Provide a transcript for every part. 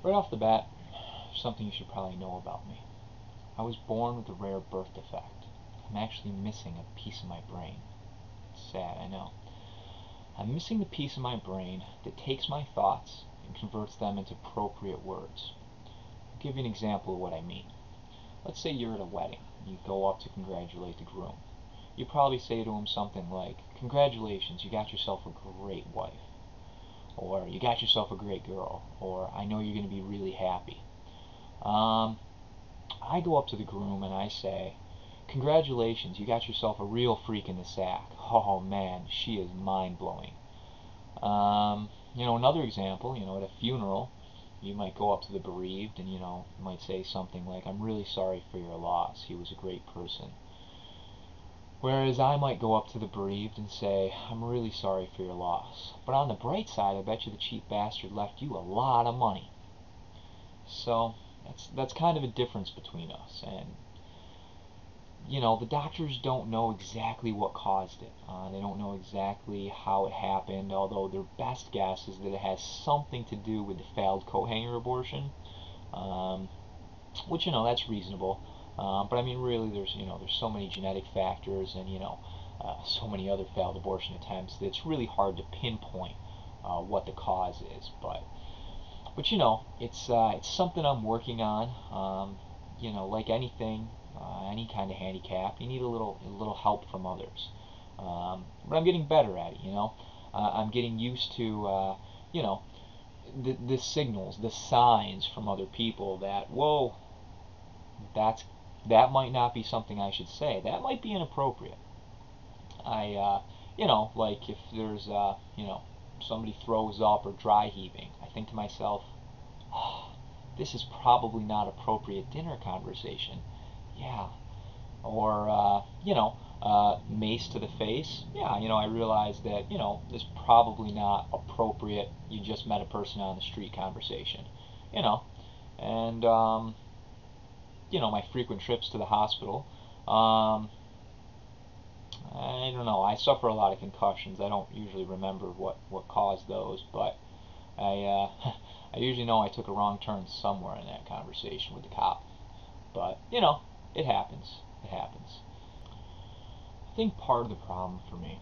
Right off the bat, something you should probably know about me. I was born with a rare birth defect. I'm actually missing a piece of my brain. It's sad, I know. I'm missing the piece of my brain that takes my thoughts and converts them into appropriate words. I'll give you an example of what I mean. Let's say you're at a wedding. You go up to congratulate the groom. You probably say to him something like, "Congratulations, you got yourself a great wife." Or, "You got yourself a great girl." Or, "I know you're going to be really happy." Um, I go up to the groom and I say, "Congratulations, you got yourself a real freak in the sack. Oh man, she is mind-blowing." Another example, at a funeral, you might go up to the bereaved and, you might say something like, "I'm really sorry for your loss. He was a great person." Whereas I might go up to the bereaved and say, "I'm really sorry for your loss. But on the bright side, I bet you the cheap bastard left you a lot of money." So that's kind of a difference between us. And the doctors don't know exactly what caused it. They don't know exactly how it happened, although their best guess is that it has something to do with the failed coat hanger abortion, um, which, that's reasonable. But I mean, really, there's so many genetic factors and, so many other failed abortion attempts that it's really hard to pinpoint what the cause is. But it's something I'm working on. Like anything, any kind of handicap, you need a little help from others. But I'm getting better at it. I'm getting used to the signals, the signs from other people that, whoa, that might not be something I should say. That might be inappropriate. Like if there's somebody throws up or dry heaving, I think to myself, oh, this is probably not appropriate dinner conversation. Yeah. Or, mace to the face. Yeah, I realize that, this is probably not appropriate. You just met a person on the street conversation. You know. And, my frequent trips to the hospital. I don't know. I suffer a lot of concussions. I don't usually remember what caused those, but I usually know I took a wrong turn somewhere in that conversation with the cop. But, it happens. It happens. I think part of the problem for me,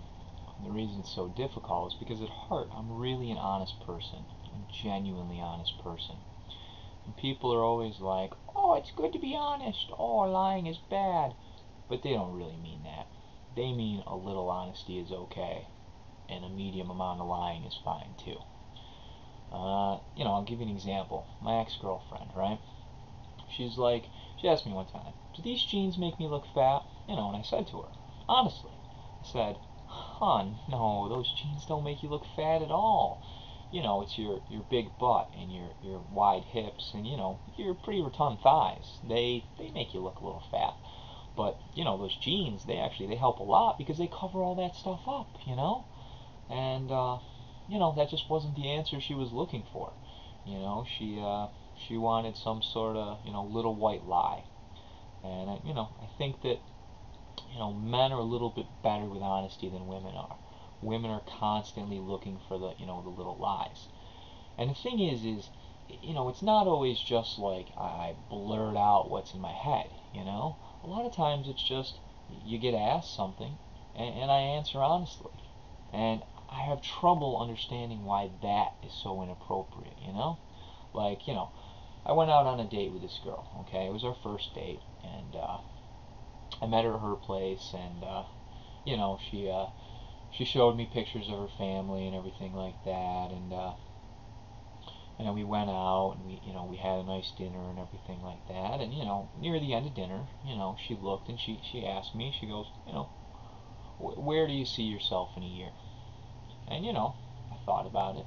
and the reason it's so difficult, is because at heart I'm really an honest person. I'm a genuinely honest person. And people are always like, "Oh, it's good to be honest. Oh, lying is bad." But they don't really mean that. They mean a little honesty is okay, and a medium amount of lying is fine too. I'll give you an example. My ex-girlfriend, right? She asked me one time, "Do these jeans make me look fat?" And I said to her, honestly, I said, "Hon, no, those jeans don't make you look fat at all. It's your big butt and your wide hips and, your pretty rotund thighs. They make you look a little fat. But, those jeans, they help a lot because they cover all that stuff up. And, that just wasn't the answer she was looking for. She wanted some sort of, little white lie. And, I think that, men are a little bit better with honesty than women are. Women are constantly looking for the little lies. And the thing is, it's not always just like I blurt out what's in my head. A lot of times it's just you get asked something and I answer honestly. And I have trouble understanding why that is so inappropriate. Like, I went out on a date with this girl, okay? It was our first date, and I met her at her place, and, she showed me pictures of her family and everything like that, and we went out and we had a nice dinner and everything like that. And near the end of dinner, she looked and she asked me. She goes, "Where do you see yourself in a year?" And I thought about it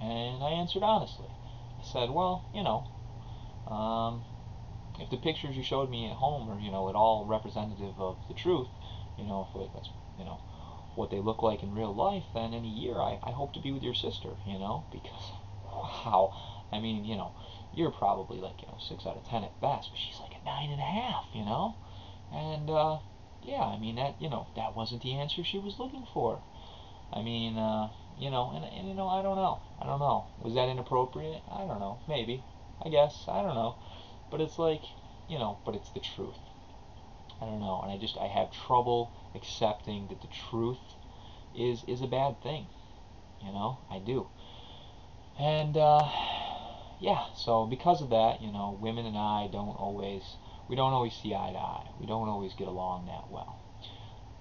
and I answered honestly. I said, "Well, if the pictures you showed me at home are at all representative of the truth, if that's what they look like in real life, then in a year I hope to be with your sister, because wow, I mean, you're probably like 6 out of 10 at best, but she's like a 9.5, and yeah, I mean that wasn't the answer she was looking for. I mean, and I don't know. I don't know. Was that inappropriate? I don't know. Maybe. I guess. I don't know. But it's like, but it's the truth. I don't know. And I have trouble accepting that the truth is a bad thing. I do. And yeah, so because of that, women and I we don't always see eye to eye. We don't always get along that well.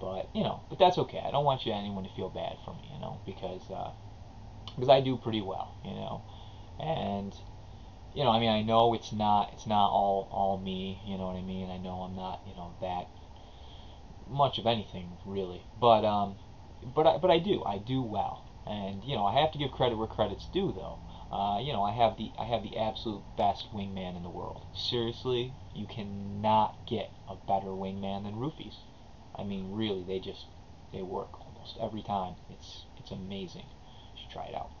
But that's okay. I don't want anyone to feel bad for me, because I do pretty well, and I know it's not all me, you know what I mean. I know I'm not, that much of anything really, but I do well, and I have to give credit where credit's due though. I have the absolute best wingman in the world. Seriously, you cannot get a better wingman than roofies. I mean, really, they work almost every time. It's amazing. You should try it out.